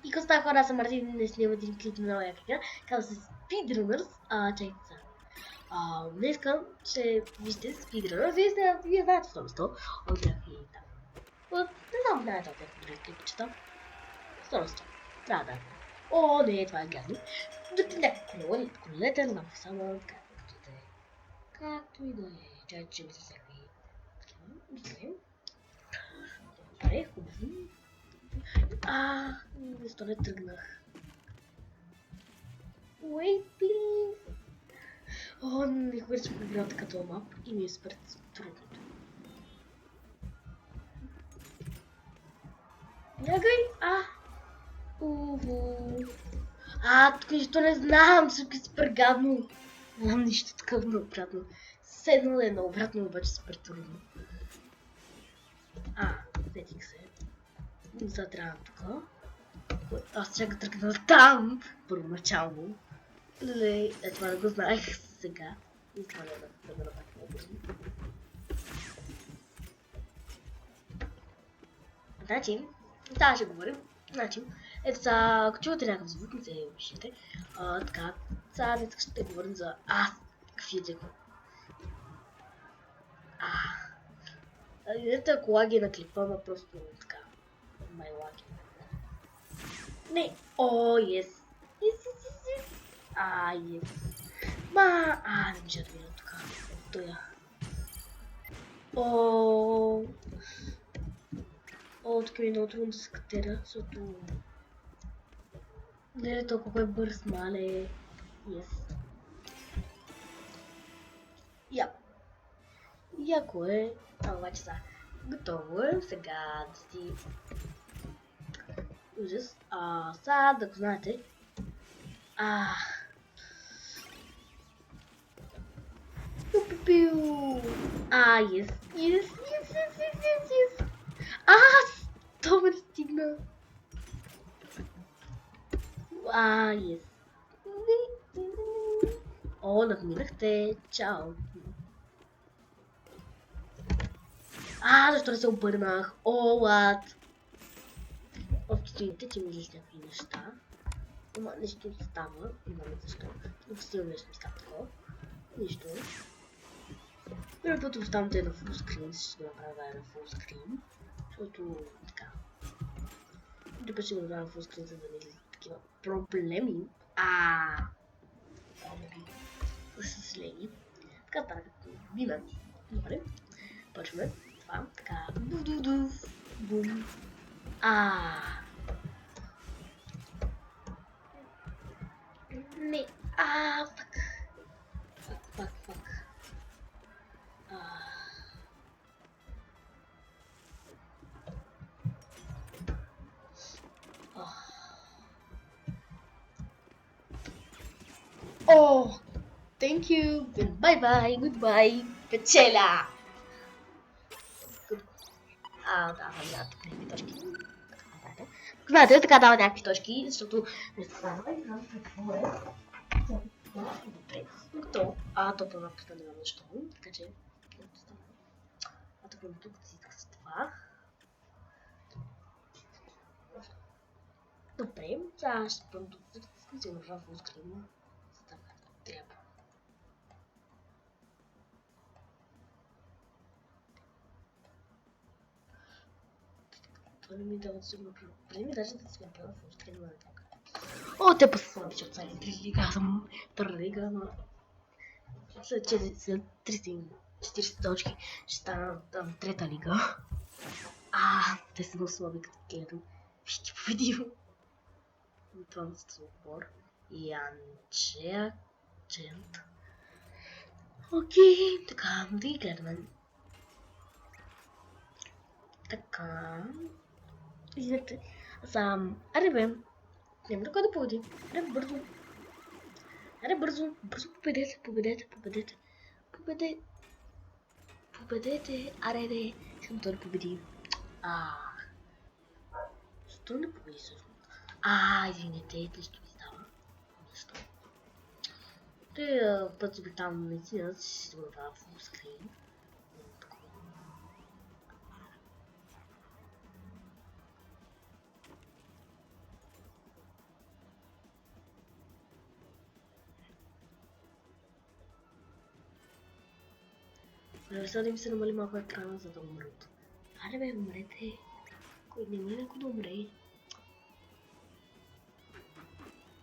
И какво става, хора, аз съм Мартин, не снимам един клип на новия крика. Казва се Speedrunners. Чакайте сега. Днеска ще вижте Speedrunners. Вие знаете това место. От тях и там. Не знам, знаете от тях други клипчета. Стойността. Да. О, не, това е гадно. Колелете, знам само както и да е. Чай, че ми се всякакви. Мислим. Добре, хубаво. Защо не тръгнах? Wait, please. Не хубаво, че подбирам като мап и ми е супер трудното. Бягай! Тук нищо не знам, тук е супер гадно. Не знам нищо такъв наобратно. Седнал е наобратно, обаче супер трудно. Сетих се. Затрявам тук. Аз чакам да тръгна там, първоначално. Това не го знаех сега. И това да го направя по-бързо. Значи, това ще говорим. Значи, ето сега, ако чувате някакъв звук, не се обиждайте. Така, сега днес ще говорим за какви е деко. Ето ако лаги на клипа, ама просто така. Май лаги. Не! Yes! Yes! Yes! Не ми ще да видя тук. Тоя. Тук ми е много трудно да се катера, защото... Не е толкова е бърз, мале. Yes. Яко е. Обаче сега. Готово е. Сега да си... Ужас. Сега да го знаете. Yes. То ме стигна. Yes. Надминахте. Чао. Защо не се обърнах? What? Обчетите, че ми излизат някакви неща. Ама нещо става. Не знам защо. Но силно нещо ми става такова. Нищо. Първо път оставам те на фулскрин, ще го направя на фулскрин. Защото така. Друг път ще го направя на фулскрин, за да не излизат такива проблеми. За съжаление. Така стана като мина. Добре. Почваме. Това. Така. Бум. Не. Фак. Thank you. Bye, goodbye. Печеля. Давам някакви точки. Знаете, така дава някакви точки, защото не става и знам какво е. Добре. Готово. Топа мапката няма защо. Така че... Тук си така с това. Добре. Сега ще спрем тук. Ще го направя в скрина. Трябва. Това не ми дава да се го направя. Преди ми даже да се го направя в скрина на така. Те послаби, защото сега лига съм търлига, но... След 340 точки ще стана там трета лига. Те са много слаби, като гледам. Ще победим. Това е отбор. Чент. Окей, така, да ги гледаме. Така. Извинете. Аре бе. Няма да да победим. Аре бързо. Бързо победете. Аре де. Искам той да победи. Защо не победи всъщност? Извинете, нещо ми става. Защо? Път обитална медицина ще се направя в фулскрин. Сега да им се намали малко екрана, за да умрат. Аре бе, умрете. Кой не ми някой да умре.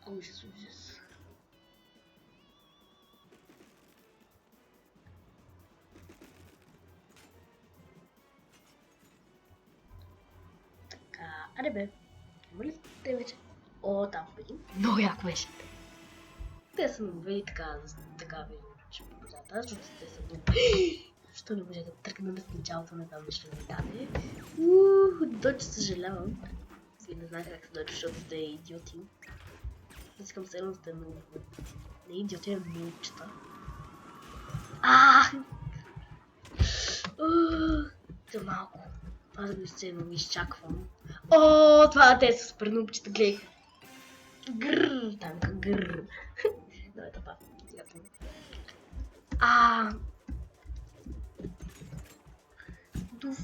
Ужас, ужас. Така, аре бе. Има ли те вече? О, там видим. Много яко беше. Те са нови така ви ще позната, защото те са нови. Защо не може да тръгнем с началото на там нещо да ми даде? Доче съжалявам. Вие не знаете как се доче, защото сте идиоти. Искам се едно сте много. Не идиоти, а милчета. За малко. Аз го изценно изчаквам. О, това те са супер нубчета, гледай. Грррр, танка, грррр. Давай тъпа. Дуф.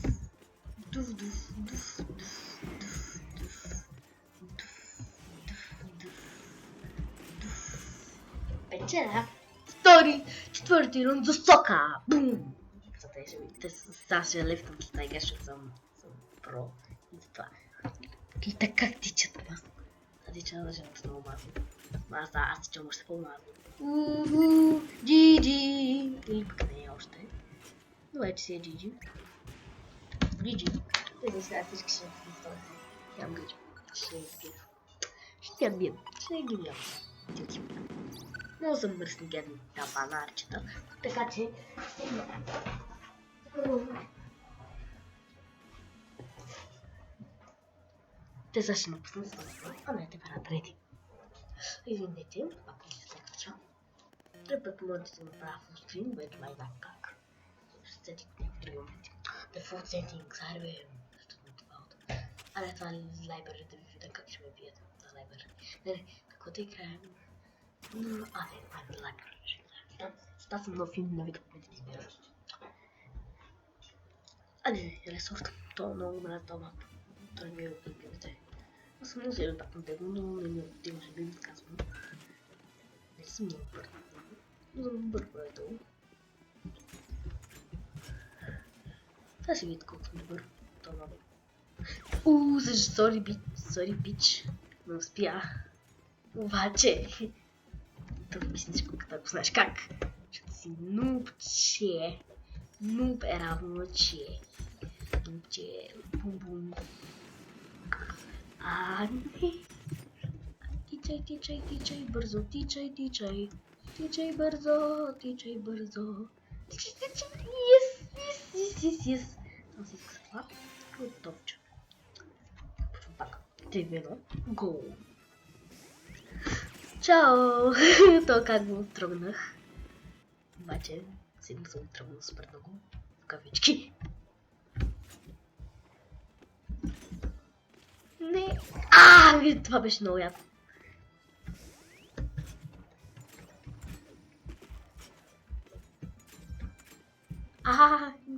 Дуф, дуф, дуф, дуф, дуф, дуф. Печеля. Втори, четвърти рунд за сока. Бум! Те са ще лефтам тази игра, защото съм про. И за това. Гледа как тичат това. Това тича да жената много бавно. Аз тичам още по-бавно. Джиджи! Или пък не е още. Добре, че си е Джиджи. Джиджи. Те сега всички ще са този. Нямам грижа. Ще я избия. Ще я бием. Ще я ги бием. Много съм мръсни гедни тапанарчета. Така че... Те са ще напуснат с това. А не, те правят трети. Извинете, пак не се кача. Трябва път можете да направя фулстрим, което май знам как. Ще сетих някакви други моменти. Default settings, аре бе. Защото не това от. Аре това лайбър да ви видя как ще ме бият за лайбър. Не, каквото играем. Не, лайбър. Става съм нов филм, нови документи избираш. Не, ресурс. Това много ме това. Той ми е от любимите. Аз съм много силен пак на него, но не ми е от тим любим, казвам. Не съм много бързо. Но съм бързо е долу. Сега ще видите колко съм добър. Това много. Сори бич. Не успя. Обаче. Това мислиш като знаеш как. Защото си нубче. Нуб е равно че. Нубче. Бум-бум. Не. Тичай, бързо, тичай. Тичай бързо. Yes. Там си иска това. Готовче. Почвам пак. 3-1. Гол. Чао! То как го тръгнах. Обаче, сигурно съм тръгнал супер много. В кавички. Не. Това беше много яко.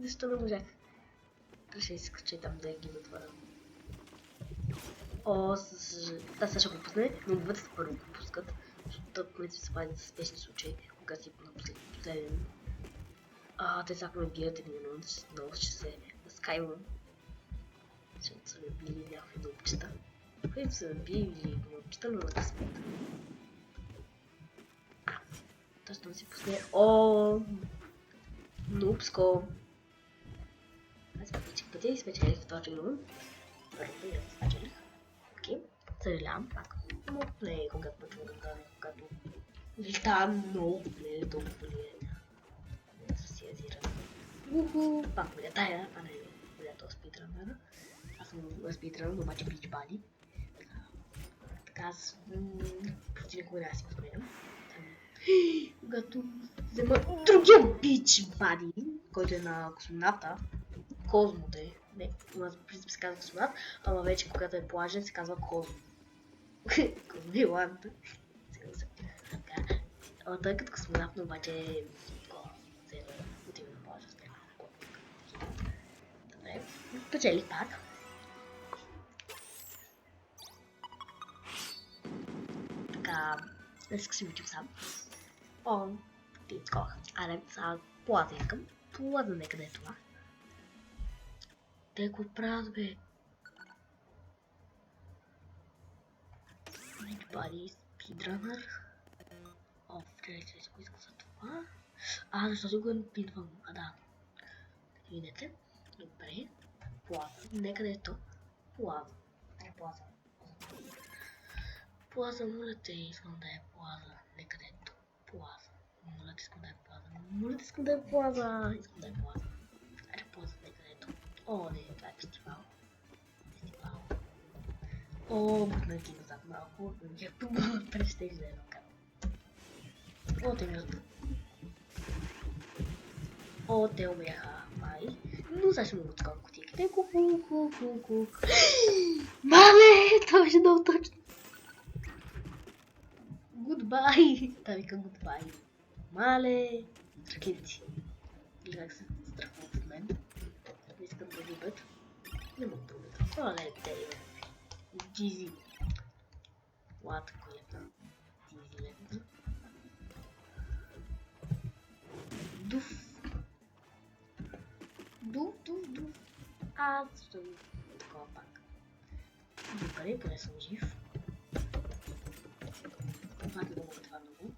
Защо не можах? Ще изкача там да ги затворя. Да, сега ще го пусне, но отвъд първо го пускат. Защото в се пази за спешни случаи, когато си на последен. Те сега ме бият и много ще се скайвам. Защото са ме били някакви наупчета. Които са ме били наупчета, но да смет. Точно си пусне. Нупско. Аз пътя и спечелих втори рун. Първо я спечелих. Окей. Съжалявам пак. Но не е когато почвам да гавя, когато вилта много не е толкова ли е. Не са си язиран. Пак ме летая, а не е този спидран. Аз съм спидран, обаче бич бали. Така аз почти никога не си го спомням. Когато взема другия бич бади, който е на космонавта, Козмоте. Не, у нас в принцип се казва космонавт, ама вече когато е плажен се казва Козмо. Козмиланд. Ама той като космонавт, но обаче е отива на плажа. Добре, печелих пак. Така, днес си учим сам. Ти скоха. Аре, сега плата искам. Ладно, нека да е това. Те го правят, бе. Beachbody Speedrunner. О, чакайте, ако иска за това. Защо си го пинвам? Да. Видите? Добре. Плаза. Нека да е то. Плаза. Плаза. Плаза, моля те, искам да е плаза. Нека да е то. Плаза. Моля те, искам да е плаза. Моля те, искам да е плаза. Искам да е плаза. Плаза, нека да е то. О, не, това е фестивал. Фестивал. О, бутна ги назад малко. Някакво прещех за едно кадър. О, те умират. О, те умряха, май. Но сега ще му отскам кутийките. Ку-ку-ку-ку-ку. Мале! Това беше много точно. Гудбай! Та вика гудбай. Мале! Ракети. Или как се страхуват от мен. Не искам да любят. Не мога да любят. Това не е те, бе. Джизи. Лата колета. Джизи лента. Дуф. Дуф. Защо ми такова пак? Добре, поне съм жив. Това не мога това много.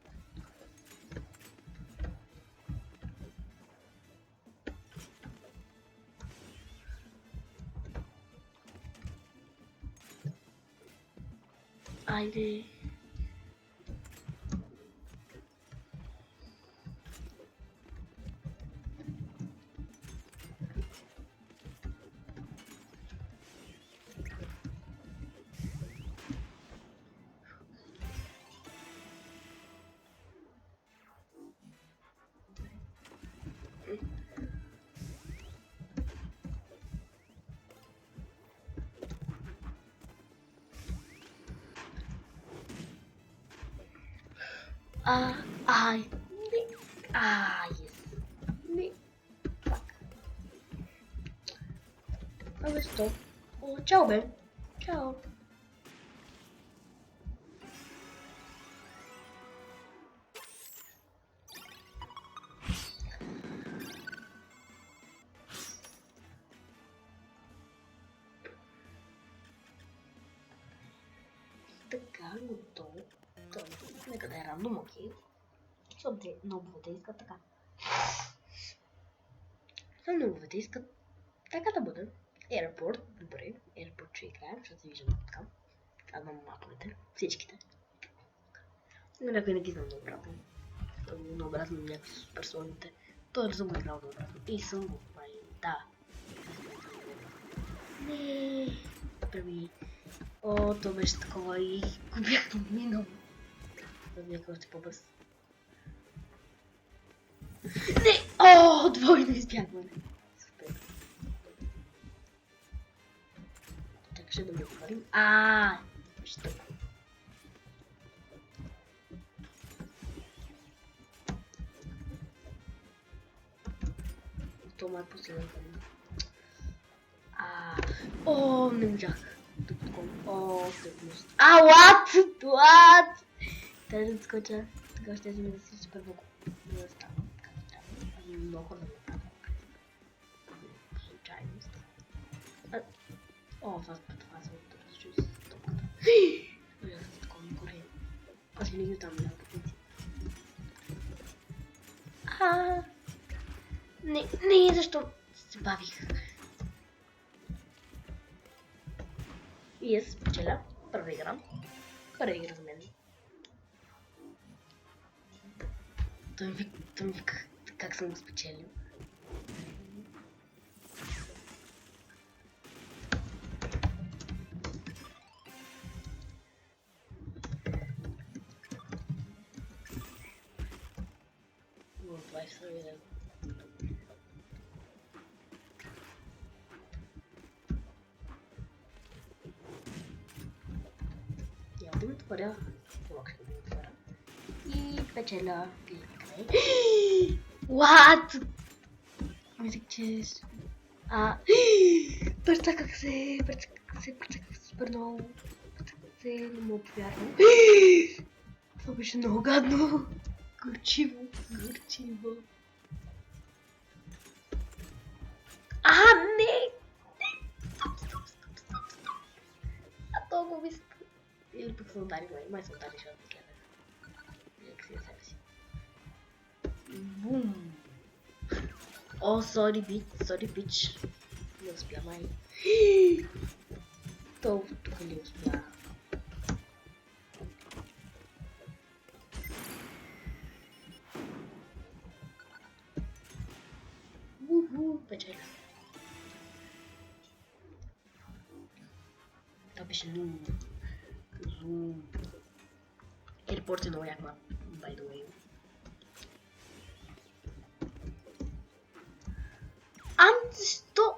Айде. Yes. Не. Fuck. Абе, стоп. О, чао, бе. Чао. Така, готово. Нека да е рандом, окей. Защото нобовете искат така. Нобовете искат така да бъде. Airport, добре. Airport ще играем, защото се виждам така. Казвам маповете, всичките. Но някой не ги знам наобратно. Наобратно някакви суперсоните. Той не съм го играл наобратно. И съм го прави. Да. Не. Прави. О, то беше такова и го бях минал. Да бях още по-бърз. Не! О, двойно избягване. Супер. Така ще да го отворим. Ще. Това е последен път. О, не можах. О, всъщност. What? Трябва да скоча. Така ще ми да си супер много. Не да става. Много хора да ме правя. Случайност. О, това се отдържа чуй с топката. Бях за такова горе. Аз винаги там бях по принцип. Не, защо се бавих? И аз спечеля. Първа игра за мен. Той ми вика как съм го спечелил. Това е съведено. Я да ми отворя. Локши да ми отворя. И печеля. What? Мислих, че... Прецаках се супер много. Не мога повярвам. Това беше много гадно. Горчиво. виск. Или пък са удари, май са удари, защото не гледах. Нека си я себе си. Бум! О, sorry бич. Не успя, май. Толкова тук ли успя? Печеля. Това беше Зум. Airport е много як мап, by the way. Защо?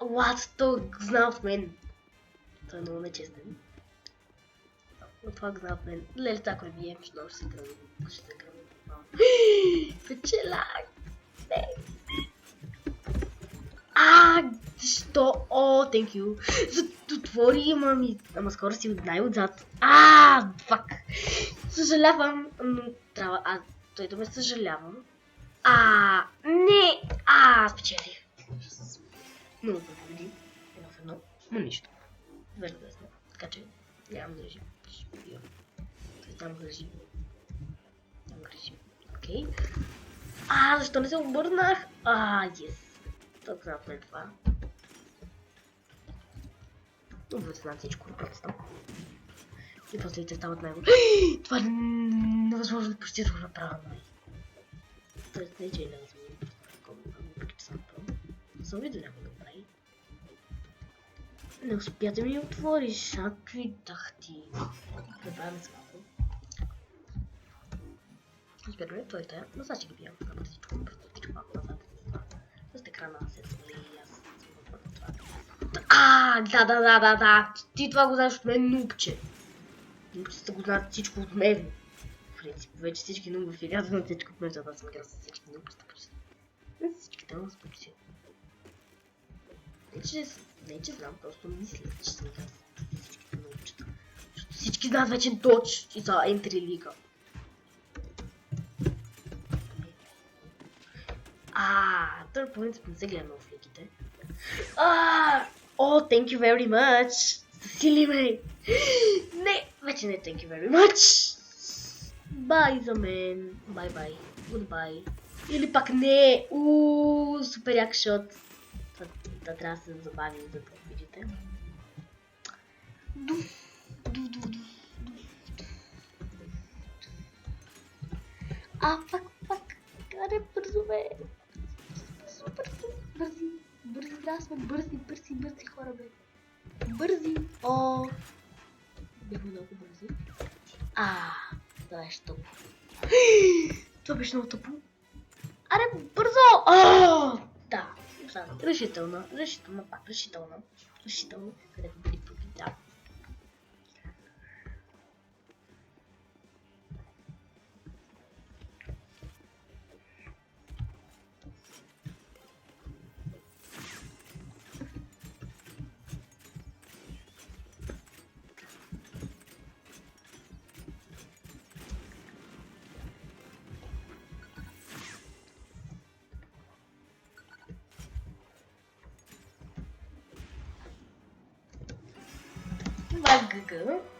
What? Той знал от мен. Той е много нечестен. Но това го знал от мен. Леле, ако не бием, ще много ще се гръмна. Ще се гръмна. Печела! Не! Защо? О, thank you. Отвори, ама скоро си най-отзад. Фак! Съжалявам, но трябва... той да ме съжалявам. Не! Спечелих. Много да победим. Едно в едно. Но нищо. Верно да сме. Така че нямам грижи. Там грижи. Окей. Защо не се обърнах? Yes. Толкова знам мен това. Обвърза знам всичко. Просто. И после те стават най-го. Това е невъзможно да почти да го направя. Тоест не, че е невъзможно. Съм видел някой да прави. Не успя да ми отвориш, какви тахти. Пребавяме с малко. Разбира ли, той е тая, но сега ще ги биям. Всичко малко назад. С екрана се свали и аз съм това. Да. Ти това го знаеш от мен, нубче. Нубчета го знаят всичко от мен. В принцип, вече всички нуби в играта знаят всичко от мен, за да съм играл с всички нубчета почти. Всичките му спочти. Не, че знам, просто мисля, че съм играл с всичките нубчета. Защото всички знаят вече Dodge и за Entry League. Той по принцип не се гледа много в лигите. Thank you very much! Засили ме! Не, вече не thank you very much! Бай за мен! Бай. Goodbye. Или пак не! Супер як шот! Това трябва да се забави, за да видите. Пак. Каре бързо, бе! Бързи, трябва да сме бързи хора, бе! Бързи! Бяхме много бързи. Това беше тъпо. Това беше много тъпо. Бързо! Да, решително, пак решително. Където били победа.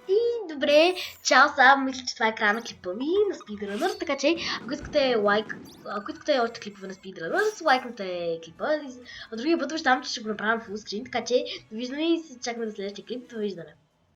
И добре, чао, сега мисля, че това е края на клипа ми на Speedrunners, така че ако искате още клипове на Speedrunners, лайкнете клипа, а другия път обещавам, че ще го направим фулскрин, така че довиждане и се чакаме за следващия клип, довиждане.